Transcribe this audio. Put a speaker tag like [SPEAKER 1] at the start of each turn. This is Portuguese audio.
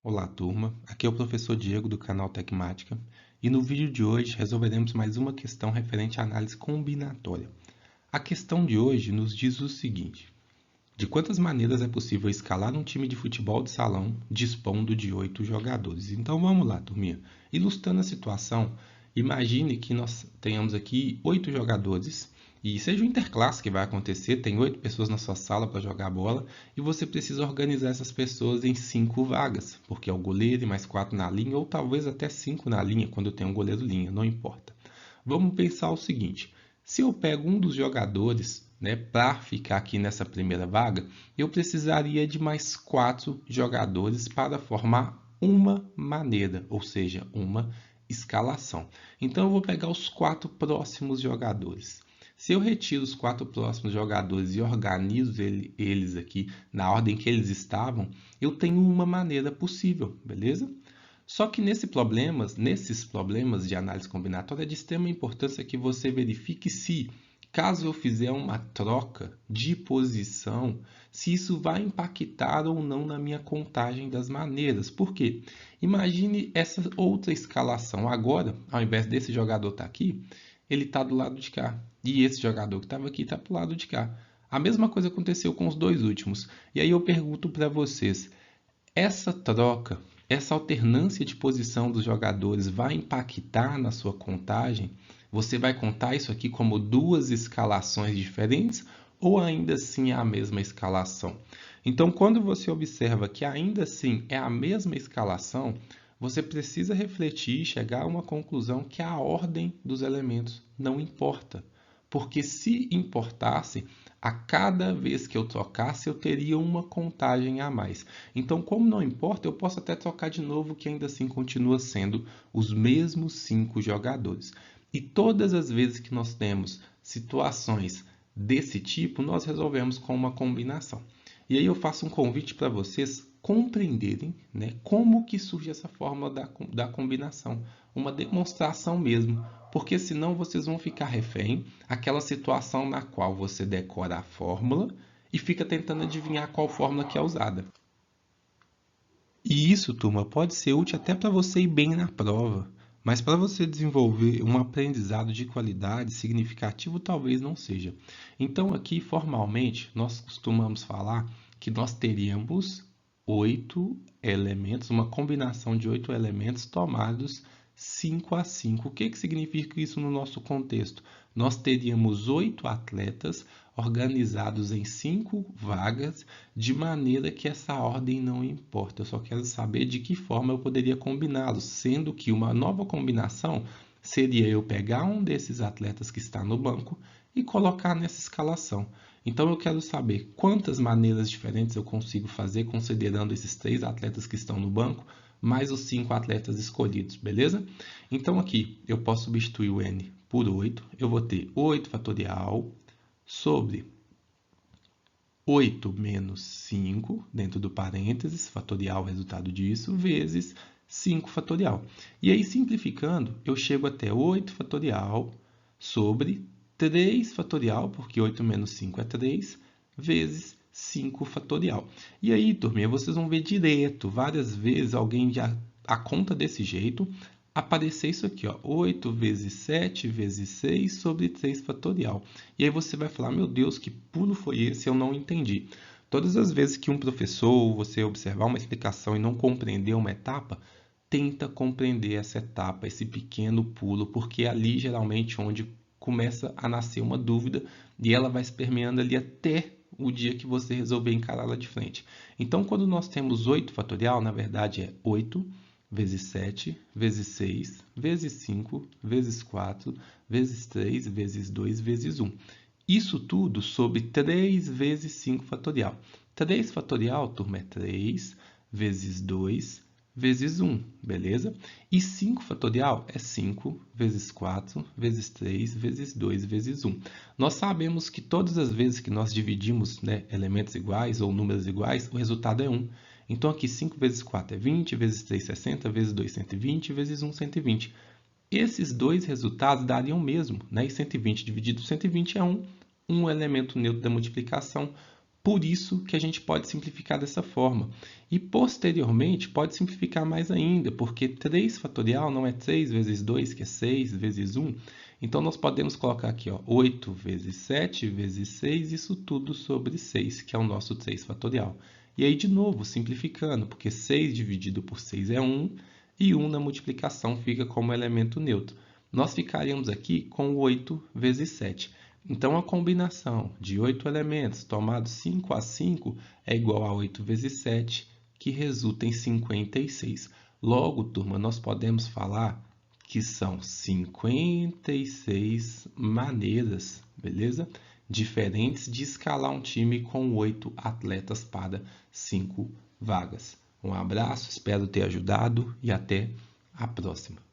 [SPEAKER 1] Olá, turma. Aqui é o professor Diego do canal Tecmática e no vídeo de hoje resolveremos mais uma questão referente à análise combinatória. A questão de hoje nos diz o seguinte: de quantas maneiras é possível escalar um time de futebol de salão dispondo de 8 jogadores? Então vamos lá, turminha. Ilustrando a situação, imagine que nós tenhamos aqui 8 jogadores e seja o interclasse que vai acontecer, tem 8 pessoas na sua sala para jogar bola e você precisa organizar essas pessoas em 5 vagas, porque é o goleiro e mais 4 na linha, ou talvez até 5 na linha quando tem um goleiro linha, não importa. Vamos pensar o seguinte: se eu pego um dos jogadores, né, para ficar aqui nessa primeira vaga, eu precisaria de mais 4 jogadores para formar uma maneira, ou seja, uma escalação. Então eu vou pegar os 4 próximos jogadores. Se eu retiro os 4 próximos jogadores e organizo eles aqui na ordem que eles estavam, eu tenho uma maneira possível, beleza? Só que nesses problemas de análise combinatória é de extrema importância que você verifique se, caso eu fizer uma troca de posição, se isso vai impactar ou não na minha contagem das maneiras. Por quê? Imagine essa outra escalação. Agora, ao invés desse jogador estar aqui, ele está do lado de cá. E esse jogador que estava aqui está para o lado de cá. A mesma coisa aconteceu com os dois últimos. E aí eu pergunto para vocês, essa troca, essa alternância de posição dos jogadores vai impactar na sua contagem? Você vai contar isso aqui como duas escalações diferentes ou ainda assim é a mesma escalação? Então, quando você observa que ainda assim é a mesma escalação, você precisa refletir e chegar a uma conclusão que a ordem dos elementos não importa. Porque se importasse, a cada vez que eu trocasse, eu teria uma contagem a mais. Então, como não importa, eu posso até trocar de novo, que ainda assim continua sendo os mesmos 5 jogadores. E todas as vezes que nós temos situações desse tipo, nós resolvemos com uma combinação. E aí eu faço um convite para vocês compreenderem, né, como que surge essa fórmula da combinação. Uma demonstração mesmo, porque senão vocês vão ficar refém àquela situação na qual você decora a fórmula e fica tentando adivinhar qual fórmula que é usada. E isso, turma, pode ser útil até para você ir bem na prova, mas para você desenvolver um aprendizado de qualidade significativo, talvez não seja. Então, aqui, formalmente, nós costumamos falar que nós teríamos 8 elementos, uma combinação de 8 elementos tomados 5 a 5. O que significa isso no nosso contexto? Nós teríamos 8 atletas organizados em 5 vagas, de maneira que essa ordem não importa. Eu só quero saber de que forma eu poderia combiná-los, sendo que uma nova combinação seria eu pegar um desses atletas que está no banco e colocar nessa escalação. Então eu quero saber quantas maneiras diferentes eu consigo fazer considerando esses 3 atletas que estão no banco, mais os 5 atletas escolhidos, beleza? Então aqui eu posso substituir o n por 8, eu vou ter 8 fatorial sobre 8 menos 5, dentro do parênteses, fatorial resultado disso, vezes 5 fatorial. E aí, simplificando, eu chego até 8 fatorial sobre 3 fatorial, porque 8 menos 5 é 3, vezes 5 fatorial. E aí, turminha, vocês vão ver direto, várias vezes, alguém já a conta desse jeito, aparecer isso aqui, ó, 8 vezes 7 vezes 6 sobre 3 fatorial. E aí você vai falar, meu Deus, que pulo foi esse? Eu não entendi. Todas as vezes que um professor ou você observar uma explicação e não compreender uma etapa, tenta compreender essa etapa, esse pequeno pulo, porque é ali geralmente onde começa a nascer uma dúvida e ela vai se permeando ali até o dia que você resolver encará-la de frente. Então, quando nós temos 8 fatorial, na verdade é 8 vezes 7, vezes 6, vezes 5, vezes 4, vezes 3, vezes 2, vezes 1. Isso tudo sobre 3 vezes 5 fatorial. 3 fatorial, turma, é 3 vezes 2 vezes 1, beleza? E 5 fatorial é 5 vezes 4 vezes 3 vezes 2 vezes 1. Nós sabemos que todas as vezes que nós dividimos, né, elementos iguais ou números iguais, o resultado é 1. Então, aqui 5 vezes 4 é 20, vezes 3, 60, vezes 2, 120, vezes 1, 120. Esses dois resultados dariam o mesmo, né? E 120 dividido por 120 é 1, um elemento neutro da multiplicação. Por isso que a gente pode simplificar dessa forma. E posteriormente pode simplificar mais ainda, porque 3 fatorial não é 3 vezes 2, que é 6 vezes 1. Então nós podemos colocar aqui, ó, 8 vezes 7 vezes 6, isso tudo sobre 6, que é o nosso 3 fatorial. E aí, de novo, simplificando, porque 6 dividido por 6 é 1, e 1 na multiplicação fica como elemento neutro. Nós ficaríamos aqui com 8 vezes 7. Então, a combinação de 8 elementos tomados 5 a 5 é igual a 8 vezes 7, que resulta em 56. Logo, turma, nós podemos falar que são 56 maneiras, beleza? Diferentes de escalar um time com 8 atletas para 5 vagas. Um abraço, espero ter ajudado e até a próxima.